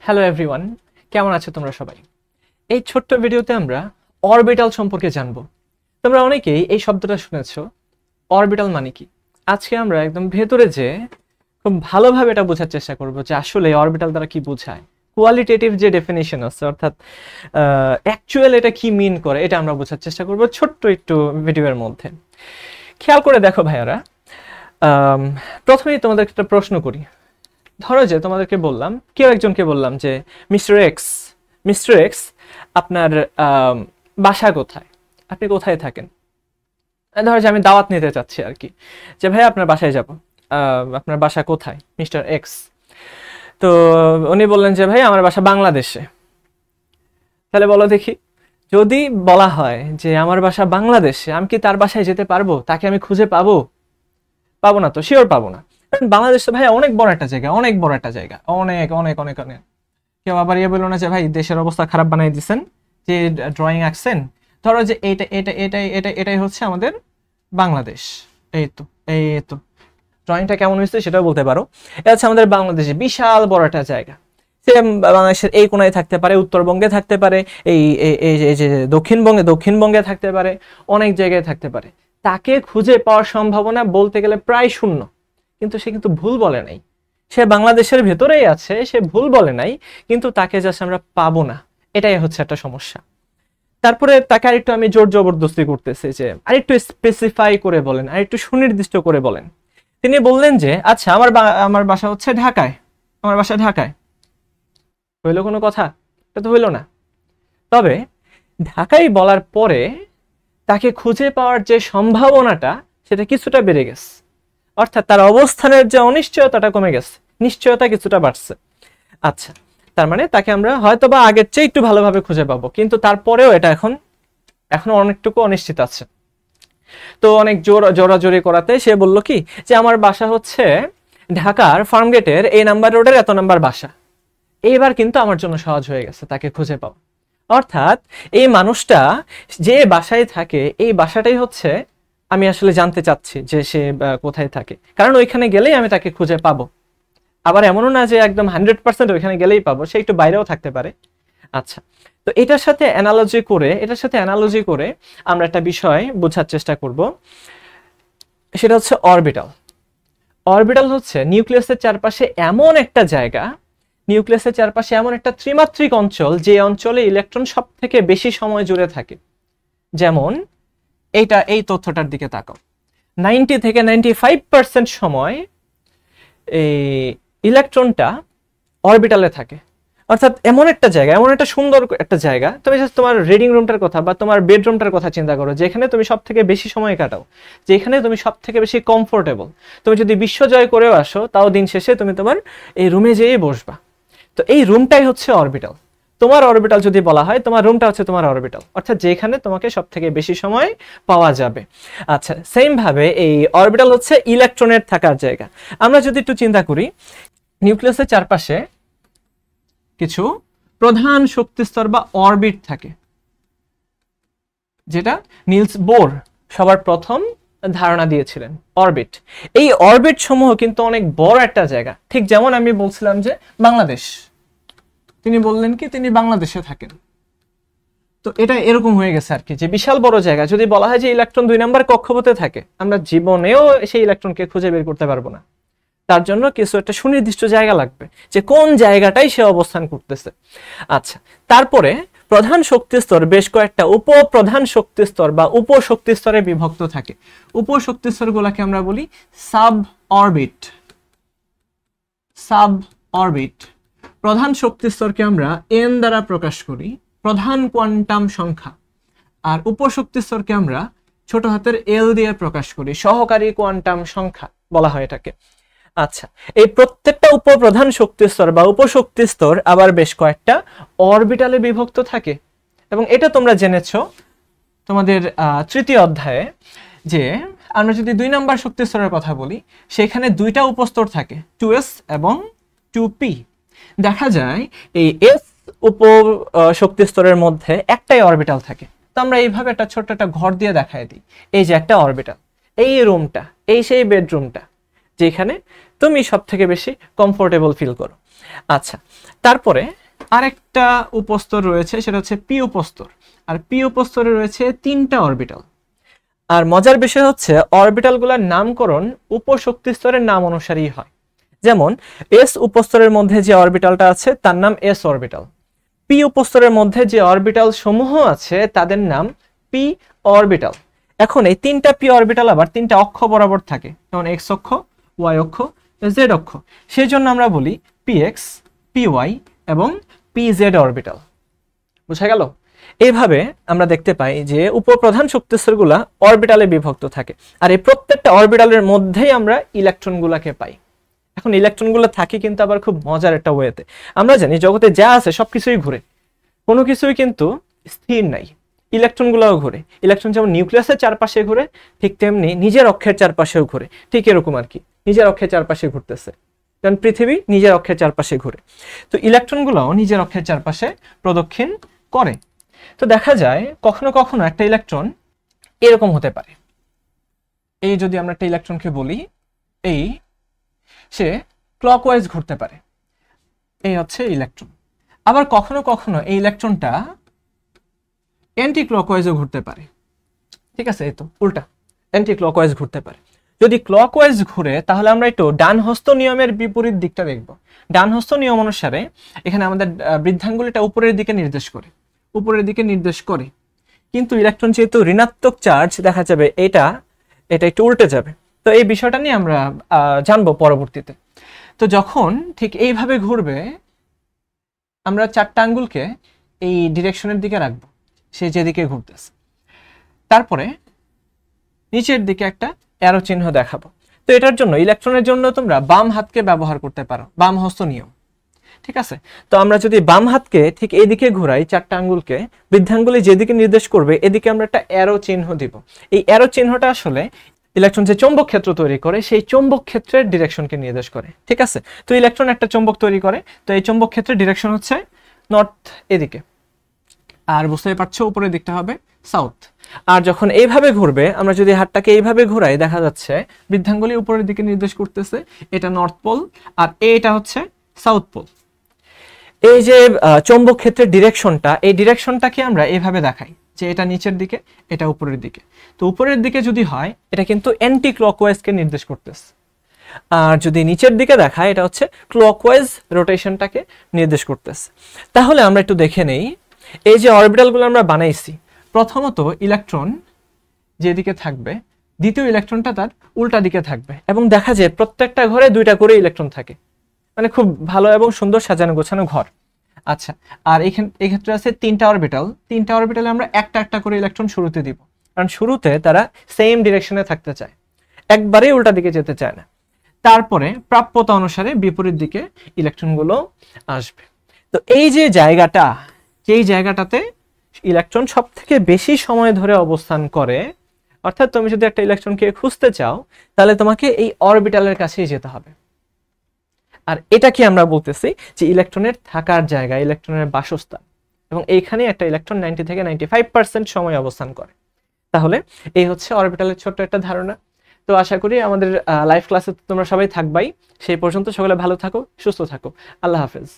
Hello everyone, কেমন আছো তোমরা সবাই? এই ছোট্ট ভিডিওতে আমরা অরবিটাল সম্পর্কে জানব। তোমরা অনেকেই এই শব্দটা শুনেছো, অরবিটাল মানে কি। আজকে আমরা একদম ভেতরে যে খুব ভালোভাবে এটা বোঝার চেষ্টা করব যে আসলে অরবিটাল দ্বারা কি বোঝায়, কোয়ালিটেটিভ যে ডেফিনেশন আছে অর্থাৎ অ্যাকচুয়াল এটা কি মিন করে, এটা আমরা বোঝার চেষ্টা করব ছোট্ট একটু ভিডিওর মধ্যে। খেয়াল করে দেখো ভাইয়ারা, প্রথমেই তোমাদের একটা প্রশ্ন করি। ধরো যে তোমাদেরকে বললাম, কেউ একজনকে বললাম যে মিস্টার এক্স আপনার বাসা কোথায়, আপনি কোথায় থাকেন। ধরো যে আমি দাওয়াত নিতে চাচ্ছি আর কি, যে ভাই আপনার বাসায় যাব, আপনার বাসা কোথায় মিস্টার এক্স। তো উনি বললেন যে ভাই আমার বাসা বাংলাদেশে। তাহলে বলো দেখি, যদি বলা হয় যে আমার বাসা বাংলাদেশে, আমি কি তার বাসায় যেতে পারবো? তাকে আমি খুঁজে পাবো? পাবো না, তো শিওর পাবো না। বাংলাদেশ তো ভাই অনেক বড় একটা জায়গা, অনেক বড় একটা জায়গা, অনেক অনেক অনেক অনেক। কেউ আবার বললো না যে ভাই দেশের অবস্থা খারাপ বানাই দিচ্ছেন, যে ড্রয়িং আঁকছেন। ধরো যে এটাই হচ্ছে আমাদের বাংলাদেশ। এই তো ড্রয়িংটা কেমন হয়েছে সেটাও বলতে পারো। এটা হচ্ছে আমাদের বাংলাদেশে বিশাল বড় একটা জায়গা। সে বাংলাদেশের এই কোনায় থাকতে পারে, উত্তরবঙ্গে থাকতে পারে, এই যে দক্ষিণবঙ্গে থাকতে পারে, অনেক জায়গায় থাকতে পারে। তাকে খুঁজে পাওয়ার সম্ভাবনা বলতে গেলে প্রায় শূন্য। কিন্তু সে কিন্তু ভুল বলে নাই, সে বাংলাদেশের ভেতরেই আছে, সে ভুল বলে নাই, কিন্তু তাকে জাস্ট আমরা পাবো না। এটাই হচ্ছে একটা সমস্যা। তারপরে তাকে আরেকটু আমি জোর জবরদস্তি করতেছি যে আরেকটু স্পেসিফাই করে বলেন, আরেকটু সুনির্দিষ্ট করে বলেন। তিনি বললেন যে আচ্ছা আমার বাসা হচ্ছে ঢাকায়, আমার বাসা ঢাকায়। হইলো কোনো কথা? এটা তো হইলো না। তবে ঢাকায় বলার পরে তাকে খুঁজে পাওয়ার যে সম্ভাবনাটা, সেটা কিছুটা বেড়ে গেছে। অর্থাৎ তার অবস্থানের যে অনিশ্চয়তাটা কমে গেছে, নিশ্চয়তা কিছুটা বাড়ছে। আচ্ছা, তার মানে তাকে আমরা হয়তো বা আগের চেয়ে একটু ভালোভাবে খুঁজে পাবো, কিন্তু তারপরেও এটা এখন অনেকটুকু অনিশ্চিত আছে। তো অনেক জোরাজোরি করাতে সে বলল কি যে আমার বাসা হচ্ছে ঢাকার ফার্মগেটের এই নাম্বার রোডের এত নাম্বার বাসা। এইবার কিন্তু আমার জন্য সহজ হয়ে গেছে তাকে খুঁজে পাওয়া। অর্থাৎ এই মানুষটা যে বাসায় থাকে, এই বাসাটাই হচ্ছে আমি আসলে জানতে চাচ্ছি যে সে কোথায় থাকে, কারণ ওইখানে গেলেই আমি তাকে খুঁজে পাবো। আবার এমনও না যে একদম 100% ওইখানে গেলেই পাবো, সে একটু বাইরেও থাকতে পারে। আচ্ছা, তো এটার সাথে অ্যানালজি করে আমরা একটা বিষয় বোঝার চেষ্টা করব, সেটা হচ্ছে অরবিটাল। অরবিটাল হচ্ছে নিউক্লিয়াসের চারপাশে এমন একটা জায়গা, নিউক্লিয়াসের চারপাশে এমন একটা ত্রিমাত্রিক অঞ্চল, যে অঞ্চলে ইলেকট্রন সব থেকে বেশি সময় জুড়ে থাকে। যেমন এই তথ্যটার দিকে তাকাও, 90 থেকে 95% সময় এই ইলেকট্রনটা অরবিটালে থাকে। অর্থাৎ এমন একটা জায়গা, এমন একটা সুন্দর একটা জায়গা, তুমি জাস্ট তোমার রিডিং রুমটার কথা বা তোমার বেডরুমটার কথা চিন্তা করো, যেখানে তুমি সব থেকে বেশি সময় কাটাও, যেখানে তুমি সব থেকে বেশি কমফোর্টেবল। তুমি যদি বিশ্ব জয় করেও আসো, তাও দিন শেষে তুমি তোমার এই রুমে যেয়ে বসবা। তো এই রুমটাই হচ্ছে অরবিটাল। তোমার অরবিটাল যদি বলা হয়, তোমার রুমটা হচ্ছে তোমার অরবিটাল, অর্থাৎ যেখানে তোমাকে সব থেকে বেশি সময় পাওয়া যাবে। আচ্ছা, সেম ভাবে এই অরবিটাল হচ্ছে ইলেকট্রনের থাকার জায়গা। আমরা যদি একটু চিন্তা করি, নিউক্লিয়াসের চারপাশে কিছু প্রধান শক্তিস্তর বা অরবিট থাকে, যেটা নিলস বোর সবার প্রথম ধারণা দিয়েছিলেন, অরবিট। এই অরবিট সমূহ কিন্তু অনেক বড় একটা জায়গা। ঠিক যেমন আমি বলছিলাম যে বাংলাদেশ, তিনি বললেন কি তিনি বাংলাদেশে থাকেন। তো এটা এরকম হয়ে গেছে আর কি, যে বিশাল বড় জায়গা। যদি বলা হয় যে ইলেকট্রন 2 নাম্বার কক্ষপথে থাকে, আমরা জীবনেও সেই ইলেকট্রনকে খুঁজে বের করতে পারবো না। তার জন্য কিছু একটা সুনির্দিষ্ট জায়গা লাগবে, যে কোন জায়গাটাই সে অবস্থান করতেছে। আচ্ছা, তারপরে প্রধান শক্তিস্তর বেশ কয়েকটা উপপ্রধান শক্তিস্তর বা উপশক্তিস্তরে বিভক্ত থাকে। উপশক্তিস্তরগুলোকে আমরা বলি সাব অরবিট। প্রধান শক্তিস্তরকে আমরা এন দ্বারা প্রকাশ করি, প্রধান কোয়ান্টাম সংখ্যা। আর উপশক্তিস্তরকে আমরা ছোট হাতের এল দিয়ে প্রকাশ করি, সহকারী কোয়ান্টাম সংখ্যা বলা হয় এটাকে। আচ্ছা, এই প্রত্যেকটা উপপ্রধান শক্তিস্তর বা উপশক্তিস্তর আবার বেশ কয়েকটা অরবিটালে বিভক্ত থাকে। এবং এটা তোমরা জেনেছো তোমাদের তৃতীয় অধ্যায়ে, যে আমরা যদি 2 নাম্বার শক্তিস্তরের কথা বলি, সেখানে 2টা উপস্তর থাকে, 2s এবং 2p। দেখা যায় এই s উপ শক্তিস্তরের মধ্যে একটাই অরবিটাল থাকে। তো আমরা এইভাবে একটা ছোট্ট একটা ঘর দিয়ে দেখায় দিই, এই যে একটা অরবিটাল, এই রুমটা, এই সেই বেডরুমটা, যেখানে তুমি সব থেকে বেশি কমফোর্টেবল ফিল করো। আচ্ছা, তারপরে আরেকটা উপস্তর রয়েছে, সেটা হচ্ছে পি উপস্তর। আর পি উপস্তরে রয়েছে 3টা অরবিটাল। আর মজার বিষয় হচ্ছে অরবিটালগুলোর নামকরণ উপশক্তি স্তরের নাম অনুসারেই হয়। যেমন এস উপস্তরের মধ্যে যে অরবিটালটা আছে তার নাম এস অরবিটাল। পি উপস্তরের মধ্যে যে অরবিটাল সমূহ আছে তাদের নাম পি অরবিটাল। এখন এই 3টা পি অরবিটাল আবার 3টা অক্ষ বরাবর থাকে, যেমন এক্স অক্ষ, ওয়াই অক্ষ, জেড অক্ষ। সেই জন্য আমরা বলি পি এক্স, পি ওয়াই এবং পি জেড অরবিটাল। বুঝা গেল? এইভাবে আমরা দেখতে পাই যে উপপ্রধান শক্তিস্তরগুলা অরবিটালে বিভক্ত থাকে। আর এই প্রত্যেকটা অরবিটালের মধ্যেই আমরা ইলেকট্রনগুলোকে পাই। এখন ইলেকট্রনগুলো থাকে কিন্তু আবার খুব মজার একটা ওয়েতে। আমরা জানি জগতে যা আছে সবকিছুই ঘুরে, কোনো কিছুই কিন্তু স্থির নাই। ইলেকট্রনগুলোও ঘুরে। ইলেকট্রন যেমন নিউক্লিয়াসের চারপাশে ঘুরে, ঠিক তেমনি নিজের অক্ষের চারপাশেও ঘুরে। ঠিক এরকম আর কি, নিজের অক্ষের চারপাশে ঘুরতেছে, কারণ পৃথিবী নিজের অক্ষের চারপাশে ঘুরে। তো ইলেকট্রনগুলোও নিজের অক্ষের চারপাশে প্রদক্ষিণ করে। তো দেখা যায় কখনো কখনো একটা ইলেকট্রন এরকম হতে পারে। এই যদি আমরা একটা ইলেকট্রনকে বলি, এই সে ক্লকওয়াইজ ঘুরতে পারে, এই হচ্ছে ইলেকট্রন। আবার কখনো কখনো এই ইলেকট্রনটা অ্যান্টি ক্লকওয়াইজও ঘুরতে পারে। ঠিক আছে, এই তো উল্টা, অ্যান্টি ক্লকওয়াইজ ঘুরতে পারে। যদি ক্লকওয়াইজ ঘুরে তাহলে আমরা একটু ডান হস্ত নিয়মের বিপরীত দিকটা দেখব। ডান হস্ত নিয়ম অনুসারে এখানে আমাদের বৃদ্ধাঙ্গুলিটা উপরের দিকে নির্দেশ করে, উপরের দিকে নির্দেশ করে। কিন্তু ইলেকট্রন যেহেতু ঋণাত্মক চার্জ, দেখা যাবে এটা একটু উল্টে যাবে। তো এই বিষয়টা নিয়ে আমরা জানবো পরবর্তীতে। তো যখন ঠিক এইভাবে ঘুরবে, আমরা 4টা আঙ্গুলকে এই ডিরেকশনের দিকে রাখবো, সে যেদিকে ঘুরতেছে। তারপরে নিচের দিকে একটা অ্যারো চিহ্ন দেখাবো। তো এটার জন্য ইলেকট্রনের জন্য তোমরা বাম হাতকে ব্যবহার করতে পারো, বাম হস্ত নিয়ম। ঠিক আছে, তো আমরা যদি বাম হাতকে ঠিক এইদিকে ঘুরাই, 4টা আঙ্গুলকে, বৃদ্ধাঙ্গুলি যেদিকে নির্দেশ করবে এদিকে আমরা একটা অ্যারো চিহ্ন দিব। এই অ্যারো চিহ্নটা আসলে ইলেকট্রন যে চৌম্বক ক্ষেত্র তৈরি করে সেই চৌম্বক ক্ষেত্রের ডিরেকশনকে নির্দেশ করে। ঠিক আছে, তো ইলেকট্রন একটা চৌম্বক তৈরি করে, তো এই চৌম্বক ক্ষেত্রের ডিরেকশন হচ্ছে নর্থ এদিকে, আর বুঝতেই পারছো উপরের দিকটা হবে সাউথ। আর যখন এইভাবে ঘুরবে, আমরা যদি হাতটাকে এইভাবে ঘুরাই, দেখা যাচ্ছে বৃদ্ধাঙ্গুলি উপরের দিকে নির্দেশ করতেছে, এটা নর্থ পোল আর এটা হচ্ছে সাউথ পোল। এই যে চৌম্বক ক্ষেত্রের ডিরেকশনটা, এই ডিরেকশনটাকে আমরা এইভাবে দেখাই যে এটা নিচের দিকে, এটা উপরের দিকে। তো উপরের দিকে যদি হয় এটা কিন্তু অ্যান্টি ক্লকওয়াইজকে নির্দেশ করতেছে, আর যদি নিচের দিকে দেখায় এটা হচ্ছে ক্লকওয়াইজ রোটেশনটাকে নির্দেশ করতেছে। তাহলে আমরা একটু দেখে নেই, এই যে অরবিটালগুলো আমরা বানাইছি, প্রথমত ইলেকট্রন যেদিকে থাকবে, দ্বিতীয় ইলেকট্রনটা তার উল্টা দিকে থাকবে, এবং দেখা যায় প্রত্যেকটা ঘরে 2টা করে ইলেকট্রন থাকে, মানে খুব ভালো এবং সুন্দর সাজানো গোছানো ঘর। আচ্ছা, আর এক্ষেত্রে আছে 3টা অরবিটাল। 3টা অরবিটালে আমরা একটা একটা করে ইলেকট্রন শুরুতে দিব, কারণ শুরুতে তারা সেম ডিরেকশনে থাকতে চায়, একবারেই উল্টা দিকে যেতে চায় না। তারপরে প্রাপ্যতা অনুসারে বিপরীত দিকে ইলেকট্রনগুলো আসবে। তো এই যে জায়গাটা, যেই জায়গাটাতে ইলেকট্রন সব থেকে বেশি সময় ধরে অবস্থান করে, অর্থাৎ তুমি যদি একটা ইলেকট্রনকে খুঁজতে চাও তাহলে তোমাকে এই অরবিটালের কাছেই যেতে হবে। আর এটা কি আমরা বলতেছি যে ইলেকট্রনের থাকার জায়গা, ইলেকট্রনের বাসস্থান, এবং এইখানে একটা ইলেকট্রন 90 থেকে 95% সময় অবস্থান করে। তাহলে এই হচ্ছে অরবিটালের ছোট্ট একটা ধারণা। তো আশা করি আমাদের লাইভ ক্লাসে তোমরা সবাই থাকবাই। সেই পর্যন্ত সকলে ভালো থাকো, সুস্থ থাকো। আল্লাহ হাফেজ।